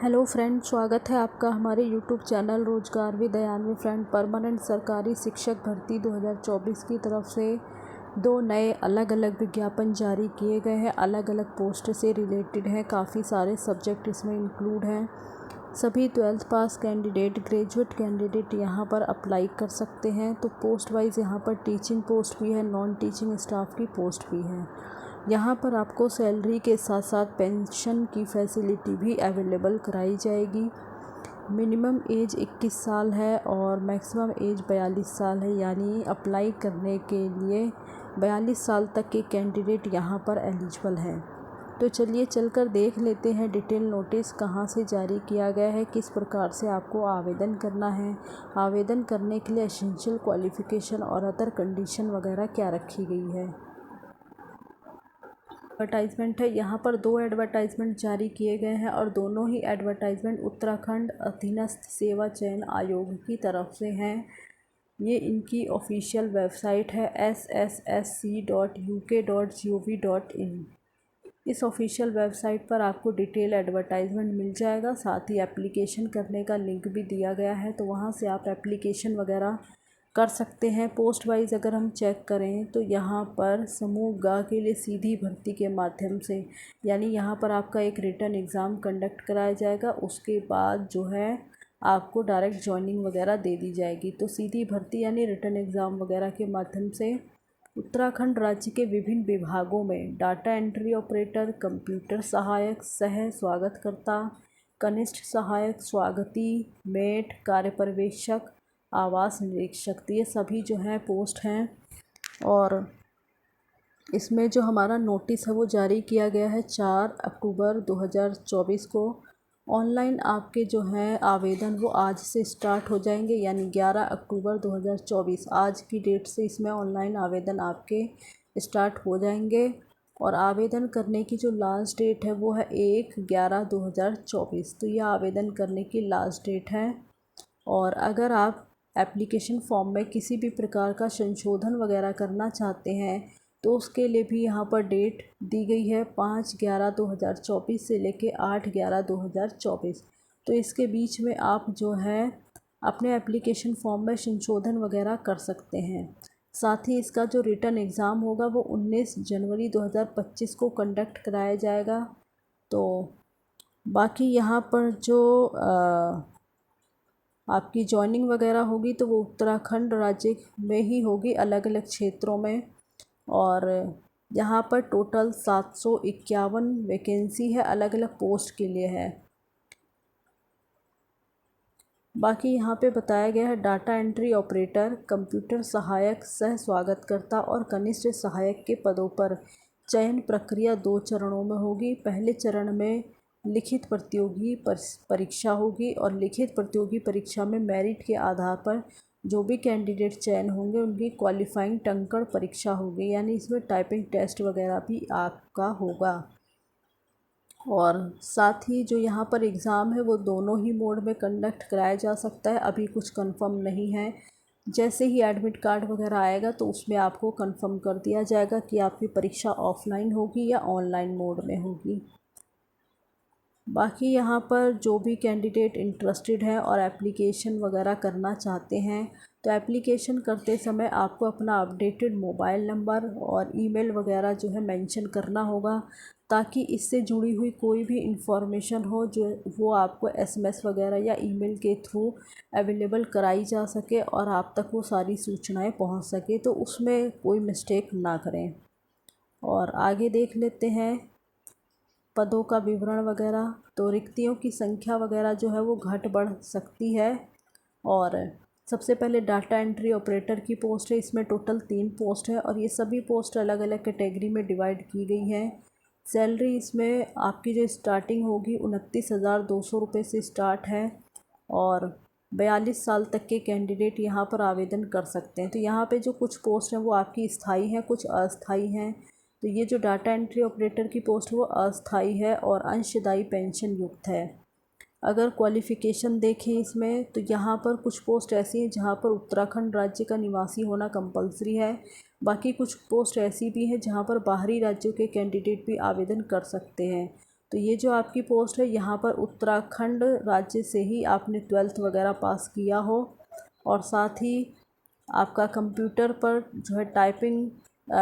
Hello friend, स्वागत है आपका हमारे यूट्यूब चैनल रोजगार विद दयान में। फ्रेंड, परमानेंट सरकारी शिक्षक भर्ती 2024 की तरफ से दो नए अलग अलग विज्ञापन जारी किए गए हैं। अलग अलग पोस्ट से रिलेटेड हैं, काफ़ी सारे सब्जेक्ट इसमें इंक्लूड हैं। सभी 12th पास कैंडिडेट, ग्रेजुएट कैंडिडेट यहाँ पर अप्लाई कर सकते हैं। तो पोस्ट वाइज यहाँ पर टीचिंग पोस्ट भी है, नॉन टीचिंग स्टाफ की पोस्ट भी है। यहाँ पर आपको सैलरी के साथ साथ पेंशन की फैसिलिटी भी अवेलेबल कराई जाएगी। मिनिमम एज 21 साल है और मैक्सिमम एज 42 साल है, यानी अप्लाई करने के लिए 42 साल तक के कैंडिडेट यहाँ पर एलिजिबल हैं। तो चलिए चलकर देख लेते हैं डिटेल नोटिस कहाँ से जारी किया गया है, किस प्रकार से आपको आवेदन करना है, आवेदन करने के लिए एसेंशियल क्वालिफ़िकेशन और अदर कंडीशन वगैरह क्या रखी गई है। एडवर्टाइजमेंट है, यहाँ पर दो एडवर्टाइजमेंट जारी किए गए हैं और दोनों ही एडवर्टाइजमेंट उत्तराखंड अधीनस्थ सेवा चयन आयोग की तरफ से हैं। ये इनकी ऑफिशियल वेबसाइट है ssc.uk.gov.in। इस ऑफिशियल वेबसाइट पर आपको डिटेल एडवर्टाइजमेंट मिल जाएगा, साथ ही एप्लीकेशन करने का लिंक भी दिया गया है, तो वहाँ से आप एप्लीकेशन वगैरह कर सकते हैं। पोस्ट वाइज अगर हम चेक करें तो यहाँ पर समूह ग के लिए सीधी भर्ती के माध्यम से, यानी यहाँ पर आपका एक रिटन एग्ज़ाम कंडक्ट कराया जाएगा, उसके बाद जो है आपको डायरेक्ट जॉइनिंग वगैरह दे दी जाएगी। तो सीधी भर्ती यानी रिटन एग्ज़ाम वगैरह के माध्यम से उत्तराखंड राज्य के विभिन्न विभागों में डाटा एंट्री ऑपरेटर, कंप्यूटर सहायक, सह स्वागतकर्ता, कनिष्ठ सहायक, स्वागती, मेट, कार्य पर्यवेक्षक, आवास निरीक्षक, ये सभी जो हैं पोस्ट हैं। और इसमें जो हमारा नोटिस है वो जारी किया गया है 4 अक्टूबर 2024 को। ऑनलाइन आपके जो हैं आवेदन वो आज से स्टार्ट हो जाएंगे, यानी 11 अक्टूबर 2024 आज की डेट से इसमें ऑनलाइन आवेदन आपके स्टार्ट हो जाएंगे। और आवेदन करने की जो लास्ट डेट है वो है 1/11/2024। तो यह आवेदन करने की लास्ट डेट है। और अगर आप एप्लीकेशन फॉर्म में किसी भी प्रकार का संशोधन वगैरह करना चाहते हैं तो उसके लिए भी यहाँ पर डेट दी गई है 5/11/2024 से लेके 8/11/2024। तो इसके बीच में आप जो है अपने एप्लीकेशन फॉर्म में संशोधन वगैरह कर सकते हैं। साथ ही इसका जो रिटन एग्ज़ाम होगा वो 19 जनवरी 2025 को कंडक्ट कराया जाएगा। तो बाकी यहाँ पर जो आपकी जॉइनिंग वगैरह होगी तो वो उत्तराखंड राज्य में ही होगी, अलग अलग क्षेत्रों में। और यहाँ पर टोटल 751 वैकेंसी है, अलग अलग पोस्ट के लिए है। बाकी यहाँ पे बताया गया है डाटा एंट्री ऑपरेटर, कंप्यूटर सहायक, सह स्वागतकर्ता और कनिष्ठ सहायक के पदों पर चयन प्रक्रिया 2 चरणों में होगी। पहले चरण में लिखित प्रतियोगी परीक्षा होगी और लिखित प्रतियोगी परीक्षा में मेरिट के आधार पर जो भी कैंडिडेट चयन होंगे उनकी क्वालिफाइंग टंकण परीक्षा होगी, यानी इसमें टाइपिंग टेस्ट वगैरह भी आपका होगा। और साथ ही जो यहाँ पर एग्ज़ाम है वो दोनों ही मोड में कंडक्ट कराया जा सकता है, अभी कुछ कंफर्म नहीं है। जैसे ही एडमिट कार्ड वगैरह आएगा तो उसमें आपको कंफर्म कर दिया जाएगा कि आपकी परीक्षा ऑफलाइन होगी या ऑनलाइन मोड में होगी। बाकी यहाँ पर जो भी कैंडिडेट इंटरेस्टेड है और एप्लीकेशन वगैरह करना चाहते हैं तो एप्लीकेशन करते समय आपको अपना अपडेटेड मोबाइल नंबर और ईमेल वगैरह जो है मेंशन करना होगा, ताकि इससे जुड़ी हुई कोई भी इंफॉर्मेशन हो जो वो आपको एसएमएस वगैरह या ईमेल के थ्रू अवेलेबल कराई जा सके और आप तक वो सारी सूचनाएं पहुंच सके, तो उसमें कोई मिस्टेक ना करें। और आगे देख लेते हैं पदों का विवरण वगैरह। तो रिक्तियों की संख्या वगैरह जो है वो घट बढ़ सकती है। और सबसे पहले डाटा एंट्री ऑपरेटर की पोस्ट है, इसमें टोटल 3 पोस्ट है और ये सभी पोस्ट अलग अलग कैटेगरी में डिवाइड की गई हैं। सैलरी इसमें आपकी जो स्टार्टिंग होगी 29,200 रुपये से स्टार्ट है और 42 साल तक के कैंडिडेट यहाँ पर आवेदन कर सकते हैं। तो यहाँ पे जो कुछ पोस्ट हैं वो आपकी स्थायी हैं, कुछ अस्थायी हैं। तो ये जो डाटा एंट्री ऑपरेटर की पोस्ट है वो अस्थायी है और अंशदायी पेंशन युक्त है। अगर क्वालिफ़िकेशन देखें इसमें तो यहाँ पर कुछ पोस्ट ऐसी हैं जहाँ पर उत्तराखंड राज्य का निवासी होना कंपलसरी है। बाकी कुछ पोस्ट ऐसी भी हैं जहाँ पर बाहरी राज्यों के कैंडिडेट भी आवेदन कर सकते हैं। तो ये जो आपकी पोस्ट है यहाँ पर उत्तराखंड राज्य से ही आपने 12th वगैरह पास किया हो और साथ ही आपका कंप्यूटर पर जो है टाइपिंग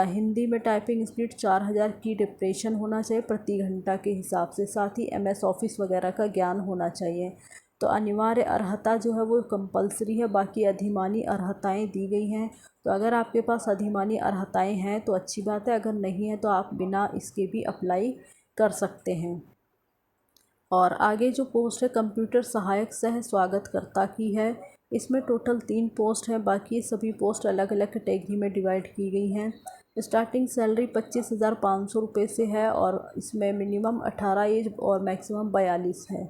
हिंदी में टाइपिंग स्पीड 4000 की डिप्रेशन होना चाहिए प्रति घंटा के हिसाब से, साथ ही MS ऑफिस वगैरह का ज्ञान होना चाहिए। तो अनिवार्य अर्हता जो है वो कंपलसरी है, बाकी अधिमानी अर्हताएं दी गई हैं। तो अगर आपके पास अधिमानी अर्हताएं हैं तो अच्छी बात है, अगर नहीं है तो आप बिना इसके भी अप्लाई कर सकते हैं। और आगे जो पोस्ट है कंप्यूटर सहायक सह स्वागतकर्ता की है। इसमें टोटल 3 पोस्ट हैं, बाकी सभी पोस्ट अलग अलग कैटेगरी में डिवाइड की गई हैं। स्टार्टिंग सैलरी 25,500 रुपये से है और इसमें मिनिमम 18 एज और मैक्सिमम 42 है।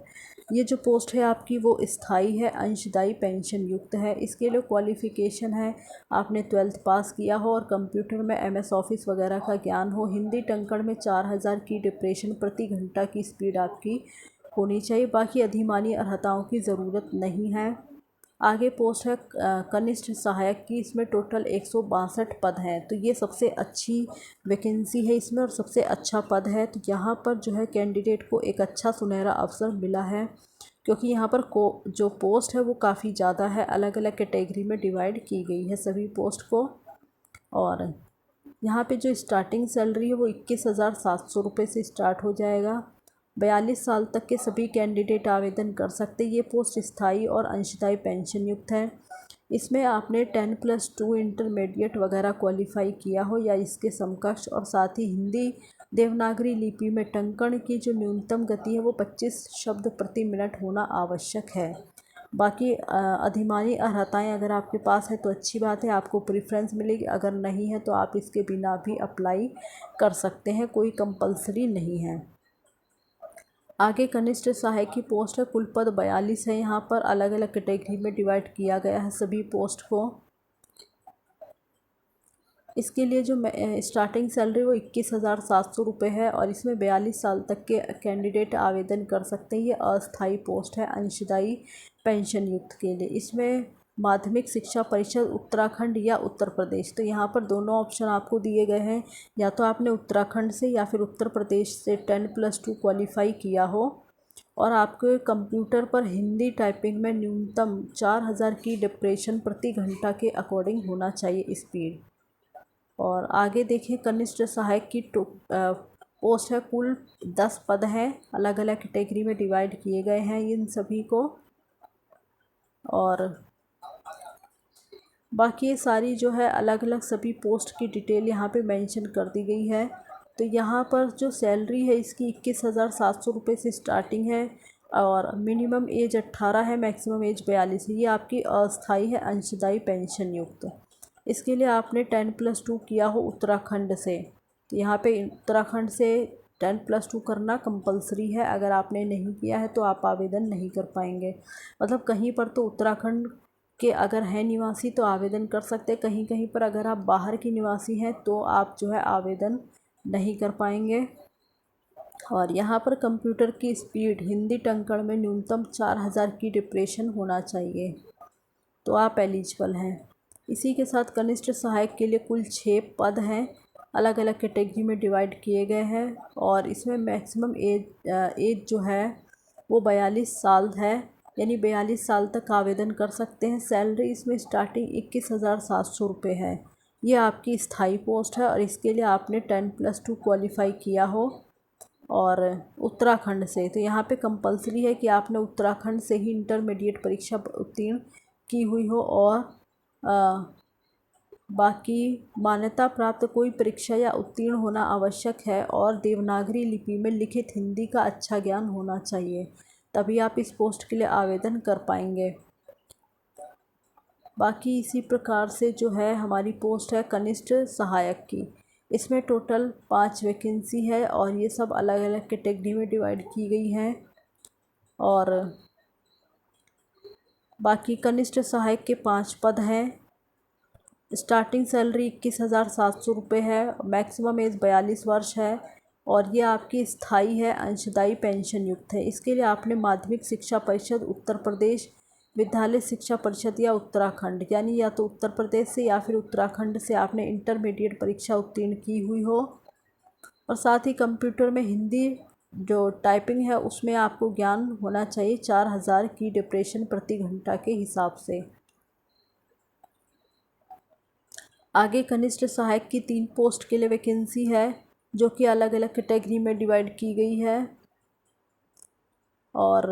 ये जो पोस्ट है आपकी वो स्थाई है, अंशदायी पेंशन युक्त है। इसके लिए क्वालिफ़िकेशन है आपने 12th पास किया हो और कंप्यूटर में MS ऑफिस वगैरह का ज्ञान हो। हिंदी टंकण में 4000 की डिप्रेशन प्रति घंटा की स्पीड आपकी होनी चाहिए। बाकी अधिमानी अर्हताओं की ज़रूरत नहीं है। आगे पोस्ट है कनिष्ठ सहायक की। इसमें टोटल 162 पद हैं, तो ये सबसे अच्छी वैकेंसी है इसमें और सबसे अच्छा पद है। तो यहाँ पर जो है कैंडिडेट को एक अच्छा सुनहरा अवसर मिला है, क्योंकि यहाँ पर जो पोस्ट है वो काफ़ी ज़्यादा है, अलग अलग कैटेगरी में डिवाइड की गई है सभी पोस्ट को। और यहाँ पे जो स्टार्टिंग सैलरी है वो 21,700 रुपये से स्टार्ट हो जाएगा। 42 साल तक के सभी कैंडिडेट आवेदन कर सकते हैं। ये पोस्ट स्थायी और अंशदायी पेंशन युक्त है। इसमें आपने 10+2 इंटरमीडिएट वगैरह क्वालिफाई किया हो या इसके समकक्ष, और साथ ही हिंदी देवनागरी लिपि में टंकण की जो न्यूनतम गति है वो 25 शब्द प्रति मिनट होना आवश्यक है। बाकी अधिमानी अर्हताएँ अगर आपके पास है तो अच्छी बात है, आपको प्रेफरेंस मिलेगी। अगर नहीं है तो आप इसके बिना भी अप्लाई कर सकते हैं, कोई कंपलसरी नहीं है। आगे कनिष्ठ सहायक की पोस्ट है, कुल पद 42 है। यहाँ पर अलग अलग कैटेगरी में डिवाइड किया गया है सभी पोस्ट को। इसके लिए जो स्टार्टिंग सैलरी वो 21,700 रुपये है और इसमें 42 साल तक के कैंडिडेट आवेदन कर सकते हैं। ये अस्थायी पोस्ट है अंशदायी पेंशन युक्त के लिए। इसमें माध्यमिक शिक्षा परिषद उत्तराखंड या उत्तर प्रदेश, तो यहाँ पर दोनों ऑप्शन आपको दिए गए हैं, या तो आपने उत्तराखंड से या फिर उत्तर प्रदेश से 10+2 क्वालिफाई किया हो और आपके कंप्यूटर पर हिंदी टाइपिंग में न्यूनतम 4000 की डिप्रेशन प्रति घंटा के अकॉर्डिंग होना चाहिए स्पीड। और आगे देखें कनिष्ठ सहायक की पोस्ट है, कुल 10 पद हैं, अलग अलग कैटेगरी में डिवाइड किए गए हैं इन सभी को। और बाकी ये सारी जो है अलग अलग सभी पोस्ट की डिटेल यहाँ पे मेंशन कर दी गई है। तो यहाँ पर जो सैलरी है इसकी 21,700 रुपये से स्टार्टिंग है और मिनिमम एज 18 है, मैक्सिमम एज 42 है। ये आपकी अस्थाई है अंशदायी पेंशन युक्त। इसके लिए आपने 10+2 किया हो उत्तराखंड से, तो यहाँ पे उत्तराखंड से 10+2 करना कंपलसरी है। अगर आपने नहीं किया है तो आप आवेदन नहीं कर पाएंगे। मतलब कहीं पर तो उत्तराखंड के अगर हैं निवासी तो आवेदन कर सकते हैं, कहीं कहीं पर अगर आप बाहर की निवासी हैं तो आप जो है आवेदन नहीं कर पाएंगे। और यहाँ पर कंप्यूटर की स्पीड हिंदी टंकण में न्यूनतम 4000 की डिप्रेशन होना चाहिए, तो आप एलिजिबल हैं। इसी के साथ कनिष्ठ सहायक के लिए कुल 6 पद हैं, अलग अलग कैटेगरी में डिवाइड किए गए हैं और इसमें मैक्सिमम एज जो है वो 42 साल है, यानी 42 साल तक आवेदन कर सकते हैं। सैलरी इसमें स्टार्टिंग 21,700 रुपये है। ये आपकी स्थायी पोस्ट है और इसके लिए आपने 10+2 क्वालिफाई किया हो और उत्तराखंड से, तो यहाँ पे कंपलसरी है कि आपने उत्तराखंड से ही इंटरमीडिएट परीक्षा उत्तीर्ण की हुई हो और बाकी मान्यता प्राप्त कोई परीक्षा या उत्तीर्ण होना आवश्यक है और देवनागरी लिपि में लिखित हिंदी का अच्छा ज्ञान होना चाहिए, तभी आप इस पोस्ट के लिए आवेदन कर पाएंगे। बाकी इसी प्रकार से जो है हमारी पोस्ट है कनिष्ठ सहायक की। इसमें टोटल 5 वैकेंसी है और ये सब अलग अलग कैटेगरी में डिवाइड की गई हैं। और बाकी कनिष्ठ सहायक के 5 पद हैं। स्टार्टिंग सैलरी 21,700 रुपये है, मैक्सिमम एज 42 वर्ष है और ये आपकी स्थायी है अंशदायी पेंशन युक्त है। इसके लिए आपने माध्यमिक शिक्षा परिषद उत्तर प्रदेश, विद्यालय शिक्षा परिषद या उत्तराखंड, यानी या तो उत्तर प्रदेश से या फिर उत्तराखंड से आपने इंटरमीडिएट परीक्षा उत्तीर्ण की हुई हो और साथ ही कंप्यूटर में हिंदी जो टाइपिंग है उसमें आपको ज्ञान होना चाहिए 4000 की डिप्रेशन प्रति घंटा के हिसाब से। आगे कनिष्ठ सहायक की 3 पोस्ट के लिए वैकेंसी है, जो कि अलग अलग कैटेगरी में डिवाइड की गई है। और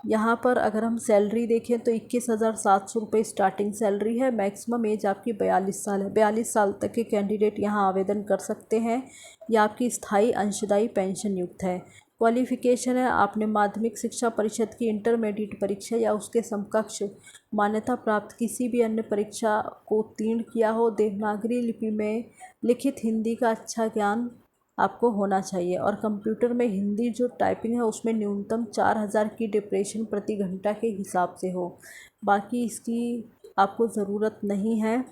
यहाँ पर अगर हम सैलरी देखें तो 21,700 रुपये स्टार्टिंग सैलरी है। मैक्सिमम एज आपकी 42 साल है। 42 साल तक के कैंडिडेट यहाँ आवेदन कर सकते हैं। यह आपकी स्थायी अंशदायी पेंशन युक्त है। क्वालिफ़िकेशन है, आपने माध्यमिक शिक्षा परिषद की इंटरमीडिएट परीक्षा या उसके समकक्ष मान्यता प्राप्त किसी भी अन्य परीक्षा को उत्तीर्ण किया हो। देवनागरी लिपि में लिखित हिंदी का अच्छा ज्ञान आपको होना चाहिए और कंप्यूटर में हिंदी जो टाइपिंग है उसमें न्यूनतम 4000 की डिप्रेशन प्रति घंटा के हिसाब से हो। बाकी इसकी आपको ज़रूरत नहीं है।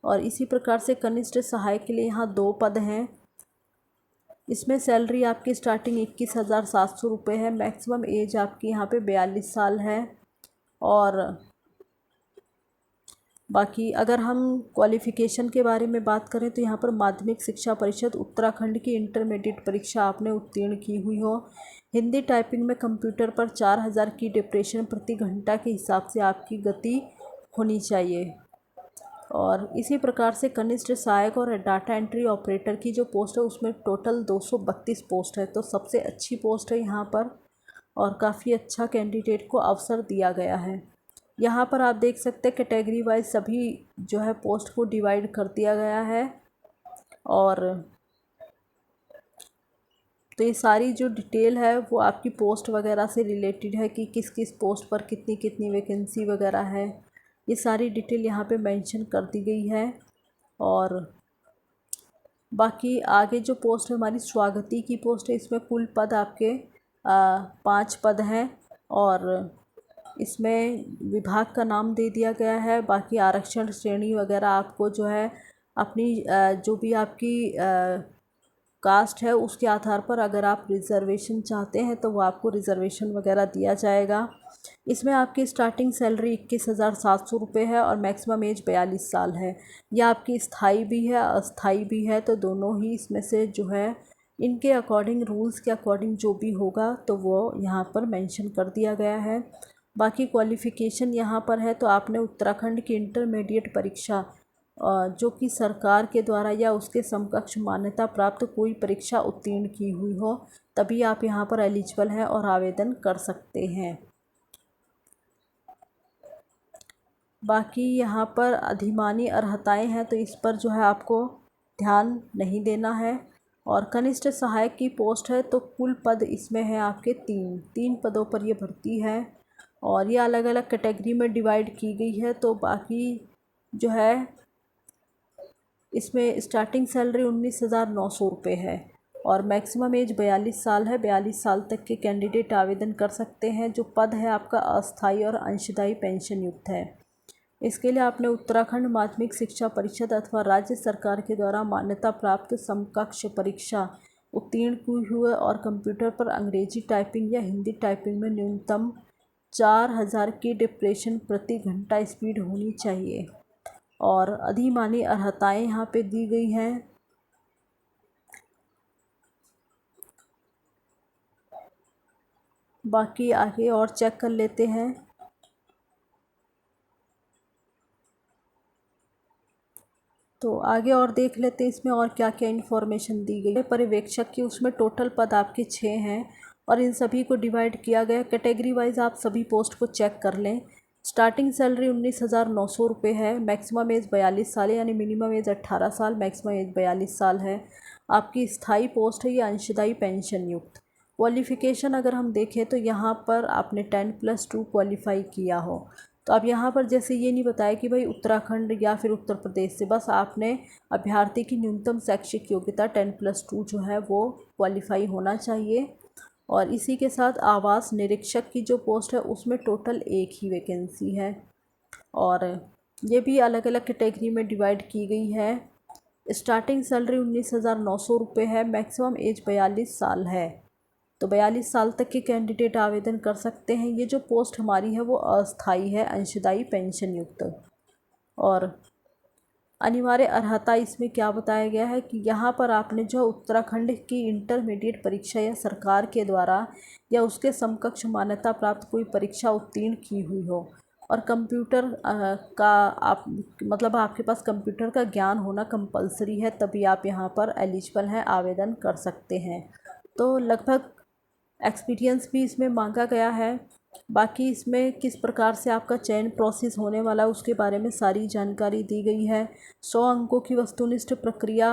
और इसी प्रकार से कनिष्ठ सहायक के लिए यहाँ 2 पद हैं। इसमें सैलरी आपकी स्टार्टिंग 21,700 रुपये है। मैक्सिमम एज आपकी यहाँ पे 42 साल है। और बाकी अगर हम क्वालिफ़िकेशन के बारे में बात करें तो यहाँ पर माध्यमिक शिक्षा परिषद उत्तराखंड की इंटरमीडिएट परीक्षा आपने उत्तीर्ण की हुई हो। हिंदी टाइपिंग में कंप्यूटर पर 4000 की डिप्रेशन प्रति घंटा के हिसाब से आपकी गति होनी चाहिए। और इसी प्रकार से कनिष्ठ सहायक और डाटा एंट्री ऑपरेटर की जो पोस्ट है उसमें टोटल 232 पोस्ट है। तो सबसे अच्छी पोस्ट है यहाँ पर और काफ़ी अच्छा कैंडिडेट को अवसर दिया गया है। यहाँ पर आप देख सकते हैं कैटेगरी वाइज सभी जो है पोस्ट को डिवाइड कर दिया गया है। और तो ये सारी जो डिटेल है वो आपकी पोस्ट वगैरह से रिलेटेड है कि किस किस पोस्ट पर कितनी कितनी वैकेंसी वगैरह है। ये सारी डिटेल यहाँ पे मेंशन कर दी गई है। और बाकी आगे जो पोस्ट है हमारी स्वागती की पोस्ट है। इसमें कुल पद आपके 5 पद हैं और इसमें विभाग का नाम दे दिया गया है। बाकी आरक्षण श्रेणी वगैरह आपको जो है अपनी जो भी आपकी कास्ट है उसके आधार पर अगर आप रिज़र्वेशन चाहते हैं तो वो आपको रिज़र्वेशन वगैरह दिया जाएगा। इसमें आपकी स्टार्टिंग सैलरी 21,700 रुपये है और मैक्सिमम एज 42 साल है। यह आपकी स्थाई भी है अस्थाई भी है, तो दोनों ही इसमें से जो है इनके अकॉर्डिंग रूल्स के अकॉर्डिंग जो भी होगा तो वो यहाँ पर मेंशन कर दिया गया है। बाकी क्वालिफ़िकेशन यहाँ पर है तो आपने उत्तराखंड की इंटरमीडिएट परीक्षा जो कि सरकार के द्वारा या उसके समकक्ष मान्यता प्राप्त कोई परीक्षा उत्तीर्ण की हुई हो तभी आप यहाँ पर एलिजिबल हैं और आवेदन कर सकते हैं। बाकी यहाँ पर अधिमानी अर्हताएँ हैं तो इस पर जो है आपको ध्यान नहीं देना है। और कनिष्ठ सहायक की पोस्ट है तो कुल पद इसमें है आपके 3 पदों पर ये भर्ती है और ये अलग अलग कैटेगरी में डिवाइड की गई है। तो बाकी जो है इसमें स्टार्टिंग सैलरी 19,900 रुपये है और मैक्सिमम एज 42 साल है। 42 साल तक के कैंडिडेट आवेदन कर सकते हैं। जो पद है आपका अस्थाई और अंशदायी पेंशन युक्त है। इसके लिए आपने उत्तराखंड माध्यमिक शिक्षा परिषद अथवा राज्य सरकार के द्वारा मान्यता प्राप्त समकक्ष परीक्षा उत्तीर्ण की हुए और कंप्यूटर पर अंग्रेजी टाइपिंग या हिंदी टाइपिंग में न्यूनतम 4000 की डिप्रेशन प्रति घंटा स्पीड होनी चाहिए। और अधिमानी अर्हताएँ यहाँ पे दी गई हैं। बाकी आगे और चेक कर लेते हैं। तो आगे और देख लेते हैं इसमें और क्या क्या इन्फॉर्मेशन दी गई है। पर्यवेक्षक की उसमें टोटल पद आपके 6 हैं और इन सभी को डिवाइड किया गया कैटेगरी वाइज। आप सभी पोस्ट को चेक कर लें। स्टार्टिंग सैलरी 19,900 रुपये है। मैक्सिमम एज 42 साल है, यानी मिनिमम एज 18 साल, मैक्सिमम एज 42 साल है। आपकी स्थायी पोस्ट है ये अंशदायी पेंशन युक्त। क्वालिफ़िकेशन अगर हम देखें तो यहाँ पर आपने 10+2 क्वालिफाई किया हो। तो अब यहाँ पर जैसे ये नहीं बताया कि भाई उत्तराखंड या फिर उत्तर प्रदेश से, बस आपने अभ्यर्थी की न्यूनतम शैक्षिक योग्यता 10+2 जो है वो क्वालिफाई होना चाहिए। और इसी के साथ आवास निरीक्षक की जो पोस्ट है उसमें टोटल 1 ही वैकेंसी है और ये भी अलग अलग कैटेगरी में डिवाइड की गई है। स्टार्टिंग सैलरी 19,900 रुपये है। मैक्सिमम एज 42 साल है। तो 42 साल तक के कैंडिडेट आवेदन कर सकते हैं। ये जो पोस्ट हमारी है वो अस्थाई है, अंशदायी पेंशन युक्त। और अनिवार्य अर्हता इसमें क्या बताया गया है कि यहाँ पर आपने जो उत्तराखंड की इंटरमीडिएट परीक्षा या सरकार के द्वारा या उसके समकक्ष मान्यता प्राप्त कोई परीक्षा उत्तीर्ण की हुई हो और कंप्यूटर का आप मतलब आपके पास कंप्यूटर का ज्ञान होना कंपलसरी है, तभी आप यहाँ पर एलिजिबल हैं, आवेदन कर सकते हैं। तो लगभग एक्सपीरियंस भी इसमें मांगा गया है। बाकी इसमें किस प्रकार से आपका चयन प्रोसेस होने वाला है उसके बारे में सारी जानकारी दी गई है। 100 अंकों की वस्तुनिष्ठ प्रक्रिया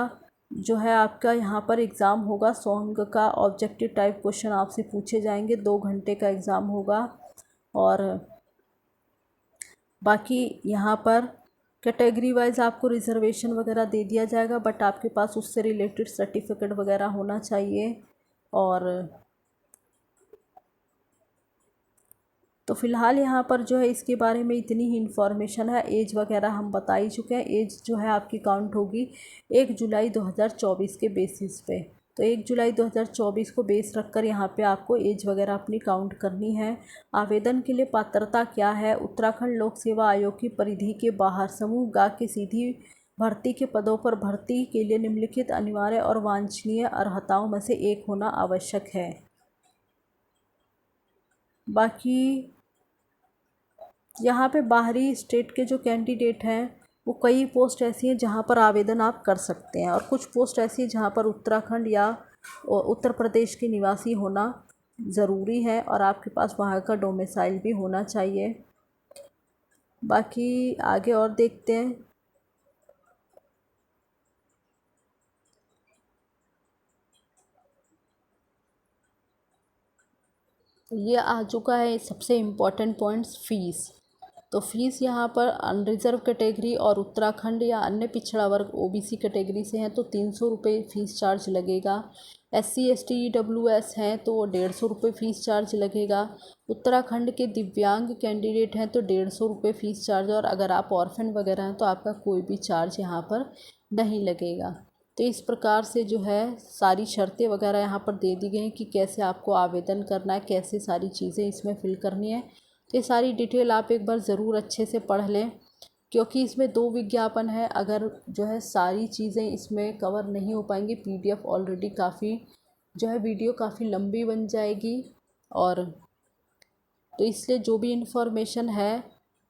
जो है आपका यहाँ पर एग्ज़ाम होगा। 100 अंक का ऑब्जेक्टिव टाइप क्वेश्चन आपसे पूछे जाएंगे। 2 घंटे का एग्ज़ाम होगा और बाकी यहाँ पर कैटेगरी वाइज आपको रिजर्वेशन वगैरह दे दिया जाएगा, बट आपके पास उससे रिलेटेड सर्टिफिकेट वगैरह होना चाहिए। और तो फ़िलहाल यहाँ पर जो है इसके बारे में इतनी ही इन्फॉर्मेशन है। एज वगैरह हम बता ही चुके हैं। एज जो है आपकी काउंट होगी 1 जुलाई 2024 के बेसिस पे। तो 1 जुलाई 2024 को बेस रखकर यहाँ पे आपको एज वगैरह अपनी काउंट करनी है। आवेदन के लिए पात्रता क्या है? उत्तराखंड लोक सेवा आयोग की परिधि के बाहर समूह ग के सीधी भर्ती के पदों पर भर्ती के लिए निम्नलिखित अनिवार्य और वांछनीय अर्हताओं में से एक होना आवश्यक है। बाकी यहाँ पे बाहरी स्टेट के जो कैंडिडेट हैं वो कई पोस्ट ऐसी हैं जहाँ पर आवेदन आप कर सकते हैं, और कुछ पोस्ट ऐसी हैं जहाँ पर उत्तराखंड या उत्तर प्रदेश के निवासी होना ज़रूरी है और आपके पास वहाँ का डोमिसाइल भी होना चाहिए। बाकी आगे और देखते हैं। ये आ चुका है सबसे इम्पोर्टेंट पॉइंट्स, फ़ीस। तो फीस यहाँ पर अनरिजर्व कैटेगरी और उत्तराखंड या अन्य पिछड़ा वर्ग ओबीसी कैटेगरी से हैं तो 300 रुपये फ़ीस चार्ज लगेगा। SC ST EWS हैं तो 150 रुपये फ़ीस चार्ज लगेगा। उत्तराखंड के दिव्यांग कैंडिडेट हैं तो 150 रुपये फ़ीस चार्ज, और अगर आप ऑर्फन वगैरह हैं तो आपका कोई भी चार्ज यहाँ पर नहीं लगेगा। तो इस प्रकार से जो है सारी शर्तें वगैरह यहाँ पर दे दी गई हैं कि कैसे आपको आवेदन करना है, कैसे सारी चीज़ें इसमें फिल करनी है। तो ये सारी डिटेल आप एक बार ज़रूर अच्छे से पढ़ लें, क्योंकि इसमें 2 विज्ञापन है। अगर जो है सारी चीज़ें इसमें कवर नहीं हो पाएंगी, PDF ऑलरेडी काफ़ी जो है वीडियो काफ़ी लंबी बन जाएगी। और तो इसलिए जो भी इन्फॉर्मेशन है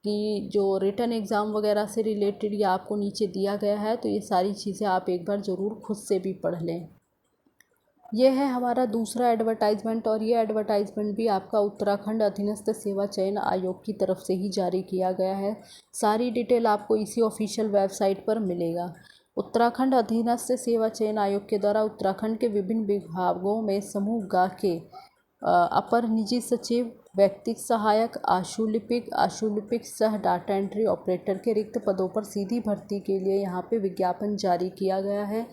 कि जो रिटन एग्ज़ाम वगैरह से रिलेटेड या आपको नीचे दिया गया है, तो ये सारी चीज़ें आप एक बार ज़रूर खुद से भी पढ़ लें। ये है हमारा दूसरा एडवर्टाइजमेंट, और ये एडवर्टाइजमेंट भी आपका उत्तराखंड अधीनस्थ सेवा चयन आयोग की तरफ से ही जारी किया गया है। सारी डिटेल आपको इसी ऑफिशियल वेबसाइट पर मिलेगा। उत्तराखंड अधीनस्थ सेवा चयन आयोग के द्वारा उत्तराखंड के विभिन्न विभागों में समूह ग के अपर निजी सचिव, व्यक्तिक सहायक, आशुलिपिक सह डाटा एंट्री ऑपरेटर के रिक्त पदों पर सीधी भर्ती के लिए यहाँ पे विज्ञापन जारी किया गया है।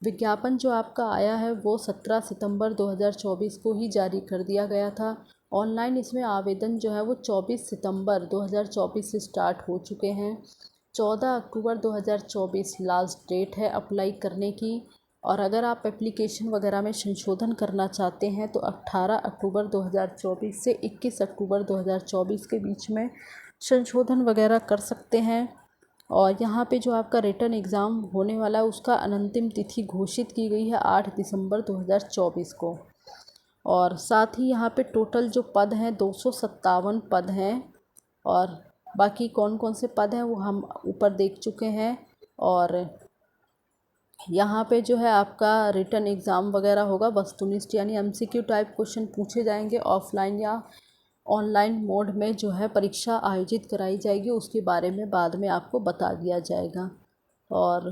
विज्ञापन जो आपका आया है वो 17 सितंबर 2024 को ही जारी कर दिया गया था। ऑनलाइन इसमें आवेदन जो है वो 24 सितंबर 2024 से स्टार्ट हो चुके हैं। 14 अक्टूबर 2024 लास्ट डेट है अप्लाई करने की, और अगर आप एप्लीकेशन वगैरह में संशोधन करना चाहते हैं तो 18 अक्टूबर 2024 से 21 अक्टूबर 2024 के बीच में संशोधन वगैरह कर सकते हैं। और यहाँ पे जो आपका रिटन एग्ज़ाम होने वाला है उसका अंतिम तिथि घोषित की गई है 8 दिसंबर 2024 को। और साथ ही यहाँ पे टोटल जो पद हैं 257 पद हैं, और बाकी कौन कौन से पद हैं वो हम ऊपर देख चुके हैं। और यहाँ पे जो है आपका रिटन एग्ज़ाम वगैरह होगा वस्तुनिष्ठ, यानी MCQ टाइप क्वेश्चन पूछे जाएंगे। ऑफलाइन या ऑनलाइन मोड में जो है परीक्षा आयोजित कराई जाएगी, उसके बारे में बाद में आपको बता दिया जाएगा। और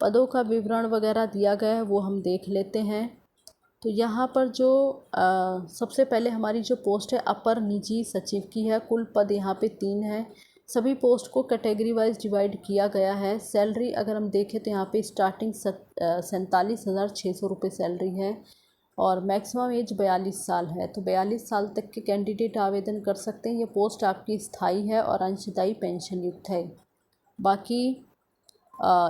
पदों का विवरण वगैरह दिया गया है वो हम देख लेते हैं। तो यहाँ पर जो सबसे पहले हमारी जो पोस्ट है अपर निजी सचिव की है। कुल पद यहाँ पे 3 हैं। सभी पोस्ट को कैटेगरी वाइज डिवाइड किया गया है। सैलरी अगर हम देखें तो यहाँ पे स्टार्टिंग 47,600 रुपये सैलरी है, और मैक्सिमम एज 42 साल है। तो 42 साल तक के कैंडिडेट आवेदन कर सकते हैं। ये पोस्ट आपकी स्थायी है और अंशदायी पेंशन युक्त है। बाकी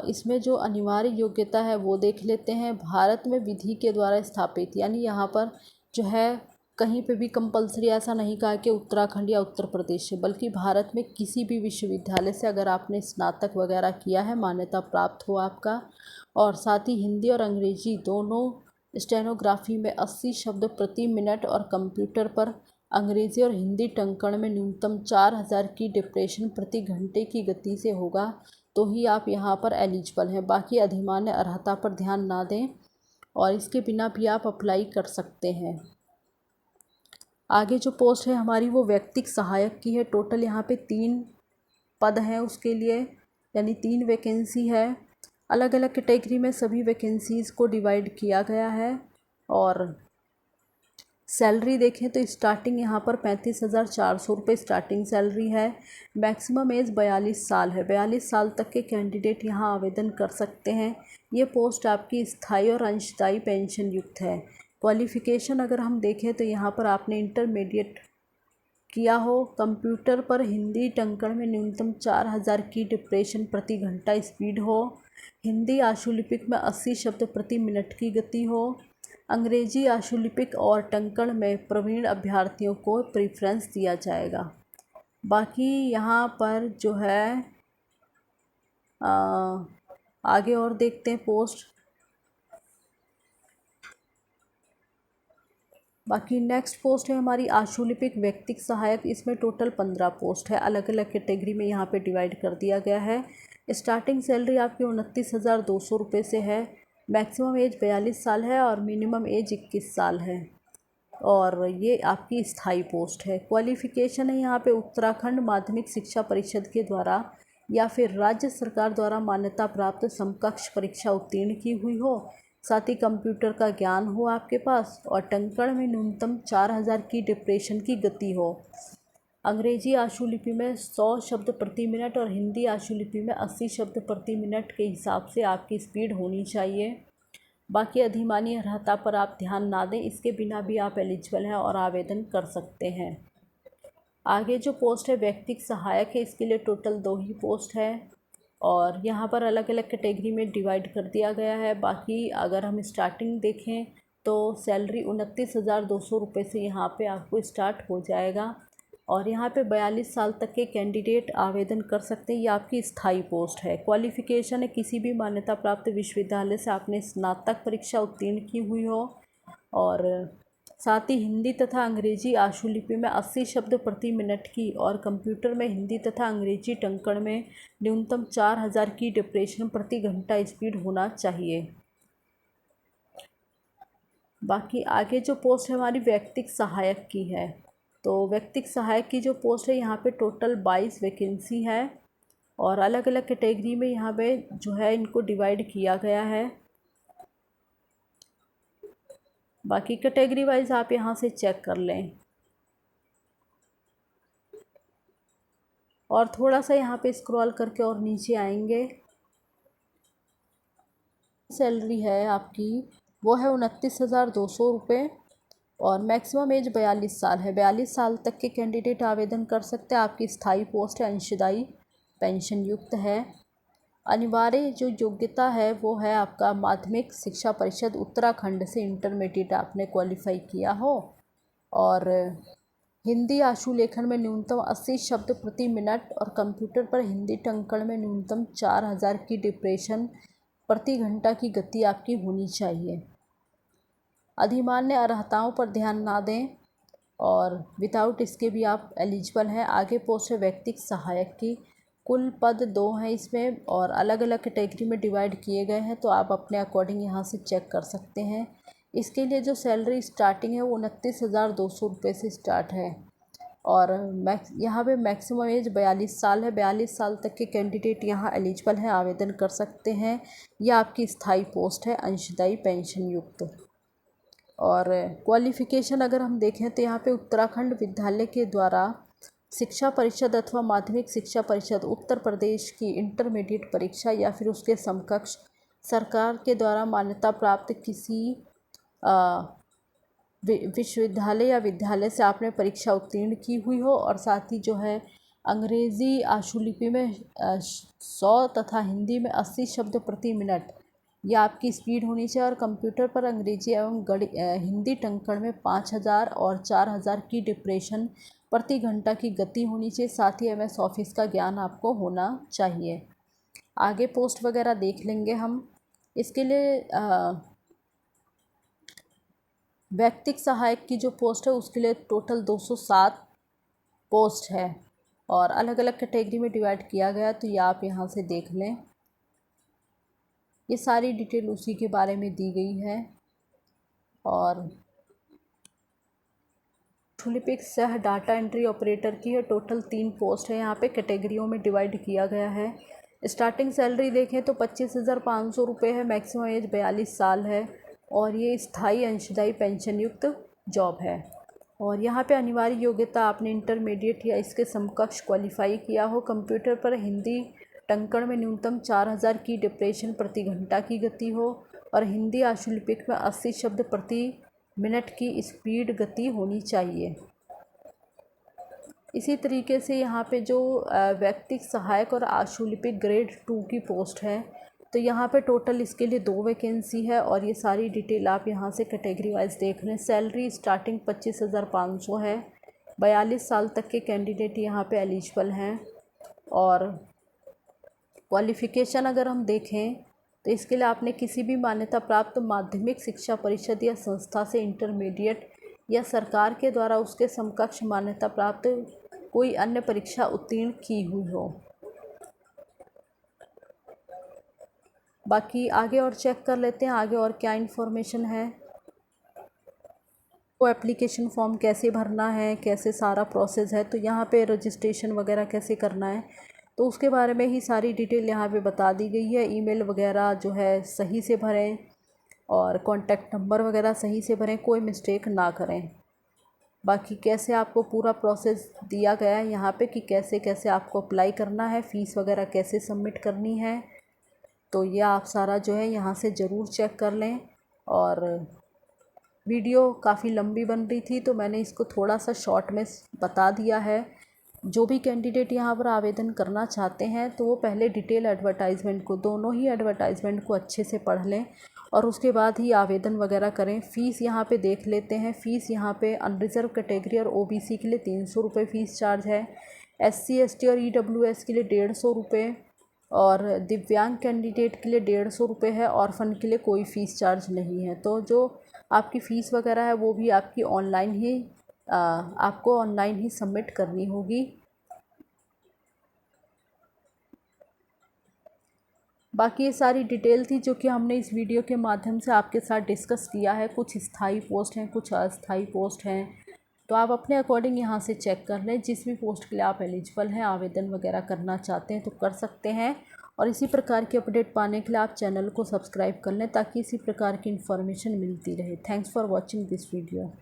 इसमें जो अनिवार्य योग्यता है वो देख लेते हैं। भारत में विधि के द्वारा स्थापित, यानी यहाँ पर जो है कहीं पे भी कंपलसरी ऐसा नहीं कहा कि उत्तराखंड या उत्तर प्रदेश से, बल्कि भारत में किसी भी विश्वविद्यालय से अगर आपने स्नातक वगैरह किया है, मान्यता प्राप्त हो आपका, और साथ ही हिंदी और अंग्रेजी दोनों स्टेनोग्राफी में 80 शब्द प्रति मिनट और कंप्यूटर पर अंग्रेजी और हिंदी टंकण में न्यूनतम 4000 की डिप्रेशन प्रति घंटे की गति से होगा, तो ही आप यहाँ पर एलिजिबल हैं। बाकी अधिमान्य अर्हता पर ध्यान ना दें और इसके बिना भी आप अप्लाई कर सकते हैं। आगे जो पोस्ट है हमारी वो व्यक्तिक सहायक की है। टोटल यहाँ पे 3 पद हैं उसके लिए, यानी 3 वैकेंसी है। अलग अलग कैटेगरी में सभी वैकेंसीज़ को डिवाइड किया गया है। और सैलरी देखें तो स्टार्टिंग यहाँ पर 35,400 रुपये स्टार्टिंग सैलरी है। मैक्सिमम एज 42 साल है। 42 साल तक के कैंडिडेट यहाँ आवेदन कर सकते हैं। ये पोस्ट आपकी स्थायी और अंशदायी पेंशन युक्त है। क्वालिफ़िकेशन अगर हम देखें तो यहाँ पर आपने इंटरमीडिएट किया हो, कंप्यूटर पर हिंदी टंकण में न्यूनतम 4000 की डिप्रेशन प्रति घंटा स्पीड हो, हिंदी आशुलिपिक में 80 शब्द प्रति मिनट की गति हो, अंग्रेजी आशुलिपिक और टंकण में प्रवीण अभ्यर्थियों को प्रेफरेंस दिया जाएगा। बाकी यहाँ पर जो है आगे और देखते हैं पोस्ट। बाकी नेक्स्ट पोस्ट है हमारी आशुलिपिक व्यक्तिक सहायक। इसमें टोटल 15 पोस्ट है। अलग अलग कैटेगरी में यहाँ पे डिवाइड कर दिया गया है। स्टार्टिंग सैलरी आपकी 29,200 रुपये से है। मैक्सिमम एज 42 साल है और मिनिमम एज 21 साल है। और ये आपकी स्थायी पोस्ट है। क्वालिफ़िकेशन है यहाँ पे उत्तराखंड माध्यमिक शिक्षा परिषद के द्वारा या फिर राज्य सरकार द्वारा मान्यता प्राप्त समकक्ष परीक्षा उत्तीर्ण की हुई हो, साथ ही कंप्यूटर का ज्ञान हो आपके पास, और टंकण में न्यूनतम 4000 की डिप्रेशन की गति हो। अंग्रेजी आशुलिपि में 100 शब्द प्रति मिनट और हिंदी आशुलिपि में 80 शब्द प्रति मिनट के हिसाब से आपकी स्पीड होनी चाहिए। बाकी अधिमान्य अर्हता पर आप ध्यान ना दें, इसके बिना भी आप एलिजिबल हैं और आवेदन कर सकते हैं। आगे जो पोस्ट है व्यक्तिक सहायक है, इसके लिए टोटल 2 ही पोस्ट है और यहाँ पर अलग अलग कैटेगरी में डिवाइड कर दिया गया है। बाकी अगर हम स्टार्टिंग देखें तो सैलरी 29,200 रुपये से यहाँ पे आपको स्टार्ट हो जाएगा और यहाँ पे 42 साल तक के कैंडिडेट आवेदन कर सकते हैं। ये आपकी स्थायी पोस्ट है। क्वालिफ़िकेशन है किसी भी मान्यता प्राप्त विश्वविद्यालय से आपने स्नातक परीक्षा उत्तीर्ण की हुई हो और साथ ही हिंदी तथा अंग्रेजी आशुलिपि में 80 शब्द प्रति मिनट की और कंप्यूटर में हिंदी तथा अंग्रेजी टंकण में न्यूनतम 4000 की डिप्रेशन प्रति घंटा स्पीड होना चाहिए। बाकी आगे जो पोस्ट है हमारी व्यक्तिक सहायक की है। तो व्यक्तिक सहायक की जो पोस्ट है यहाँ पे टोटल 22 वैकेंसी है और अलग अलग कैटेगरी में यहाँ पे जो है इनको डिवाइड किया गया है। बाकी कैटेगरी वाइज आप यहाँ से चेक कर लें और थोड़ा सा यहाँ पे स्क्रॉल करके और नीचे आएंगे। सैलरी है आपकी वो है 29,200 रुपये और मैक्सिमम एज 42 साल है। 42 साल तक के कैंडिडेट आवेदन कर सकते हैं। आपकी स्थायी पोस्ट है, अंशदायी पेंशन युक्त है। अनिवार्य जो योग्यता है वो है आपका माध्यमिक शिक्षा परिषद उत्तराखंड से इंटरमीडिएट आपने क्वालिफाई किया हो और हिंदी आशुलेखन में न्यूनतम 80 शब्द प्रति मिनट और कंप्यूटर पर हिंदी टंकण में न्यूनतम 4000 की डिप्रेशन प्रति घंटा की गति आपकी होनी चाहिए। अधिमान्य अर्हताओं पर ध्यान ना दें और विदाउट इसके भी आप एलिजिबल हैं। आगे पोस्ट है व्यक्तिक सहायक की। कुल पद 2 हैं इसमें और अलग अलग कैटेगरी में डिवाइड किए गए हैं, तो आप अपने अकॉर्डिंग यहाँ से चेक कर सकते हैं। इसके लिए जो सैलरी स्टार्टिंग है वो 29,200 रुपये से स्टार्ट है और यहाँ पे मैक्सिमम एज 42 साल है। 42 साल तक के कैंडिडेट यहाँ एलिजिबल हैं, आवेदन कर सकते हैं। यह आपकी स्थायी पोस्ट है, अंशदायी पेंशन युक्त। और क्वालिफ़िकेशन अगर हम देखें तो यहाँ पे उत्तराखंड विद्यालय के द्वारा शिक्षा परिषद अथवा माध्यमिक शिक्षा परिषद उत्तर प्रदेश की इंटरमीडिएट परीक्षा या फिर उसके समकक्ष सरकार के द्वारा मान्यता प्राप्त किसी विश्वविद्यालय या विद्यालय से आपने परीक्षा उत्तीर्ण की हुई हो और साथ ही जो है अंग्रेज़ी आशुलिपि में 100 तथा हिंदी में 80 शब्द प्रति मिनट यह आपकी स्पीड होनी चाहिए। और कंप्यूटर पर अंग्रेजी एवं हिंदी टंकण में 5000 और 4000 की डिप्रेशन प्रति घंटा की गति होनी चाहिए। साथ ही MS ऑफिस का ज्ञान आपको होना चाहिए। आगे पोस्ट वगैरह देख लेंगे हम। इसके लिए व्यक्तिक सहायक की जो पोस्ट है उसके लिए टोटल 207 पोस्ट है और अलग अलग कैटेगरी में डिवाइड किया गया, तो ये आप यहाँ से देख लें। ये सारी डिटेल उसी के बारे में दी गई है। और आशुलिपिक सह डाटा एंट्री ऑपरेटर की है, टोटल 3 पोस्ट है। यहाँ पे कैटेगरियों में डिवाइड किया गया है। स्टार्टिंग सैलरी देखें तो 25,500 रुपये है। मैक्सिमम एज 42 साल है और ये स्थायी अंशदायी पेंशन युक्त जॉब है। और यहाँ पे अनिवार्य योग्यता आपने इंटरमीडिएट या इसके समकक्ष क्वालिफाई किया हो। कंप्यूटर पर हिंदी टंकण में न्यूनतम 4000 की डिप्रेशन प्रति घंटा की गति हो और हिंदी आशुलिपिक में 80 शब्द प्रति मिनट की स्पीड गति होनी चाहिए। इसी तरीके से यहाँ पे जो व्यक्तिक सहायक और आशुलिपिक ग्रेड 2 की पोस्ट है, तो यहाँ पे टोटल इसके लिए 2 वैकेंसी है और ये सारी डिटेल आप यहाँ से कैटेगरी वाइज देख लें। सैलरी स्टार्टिंग 25,500 है। 42 साल तक के कैंडिडेट यहाँ पे एलिजिबल हैं। और क्वालिफ़िकेशन अगर हम देखें तो इसके लिए आपने किसी भी मान्यता प्राप्त माध्यमिक शिक्षा परिषद या संस्था से इंटरमीडिएट या सरकार के द्वारा उसके समकक्ष मान्यता प्राप्त कोई अन्य परीक्षा उत्तीर्ण की हुई हो। बाकी आगे और चेक कर लेते हैं आगे और क्या इन्फॉर्मेशन है। वो एप्लीकेशन फॉर्म कैसे भरना है, कैसे सारा प्रोसेस है, तो यहाँ पे रजिस्ट्रेशन वगैरह कैसे करना है, तो उसके बारे में ही सारी डिटेल यहाँ पे बता दी गई है। ईमेल वगैरह जो है सही से भरें और कॉन्टैक्ट नंबर वगैरह सही से भरें, कोई मिस्टेक ना करें। बाकी कैसे आपको पूरा प्रोसेस दिया गया है यहाँ पे कि कैसे कैसे आपको अप्लाई करना है, फ़ीस वगैरह कैसे सबमिट करनी है, तो ये आप सारा जो है यहाँ से ज़रूर चेक कर लें। और वीडियो काफ़ी लंबी बन रही थी तो मैंने इसको थोड़ा सा शॉर्ट में बता दिया है। जो भी कैंडिडेट यहाँ पर आवेदन करना चाहते हैं तो वो पहले डिटेल एडवर्टाइजमेंट को, दोनों ही एडवर्टाइजमेंट को अच्छे से पढ़ लें और उसके बाद ही आवेदन वगैरह करें। फ़ीस यहाँ पे देख लेते हैं। फ़ीस यहाँ पे अनरिजर्व कैटेगरी और OBC के लिए 300 रुपये फ़ीस चार्ज है। SC ST और EWS के लिए 150 रुपये और दिव्यांग कैंडिडेट के लिए 150 रुपये है। ऑर्फन के लिए कोई फ़ीस चार्ज नहीं है। तो जो आपकी फ़ीस वगैरह है वो भी आपकी ऑनलाइन ही आपको ऑनलाइन ही सबमिट करनी होगी। बाकी ये सारी डिटेल थी जो कि हमने इस वीडियो के माध्यम से आपके साथ डिस्कस किया है। कुछ स्थायी पोस्ट हैं, कुछ अस्थायी पोस्ट हैं, तो आप अपने अकॉर्डिंग यहाँ से चेक कर लें। जिस भी पोस्ट के लिए आप एलिजिबल हैं, आवेदन वगैरह करना चाहते हैं तो कर सकते हैं। और इसी प्रकार की अपडेट पाने के लिए आप चैनल को सब्सक्राइब कर लें ताकि इसी प्रकार की इन्फॉर्मेशन मिलती रहे। Thanks for watching this video.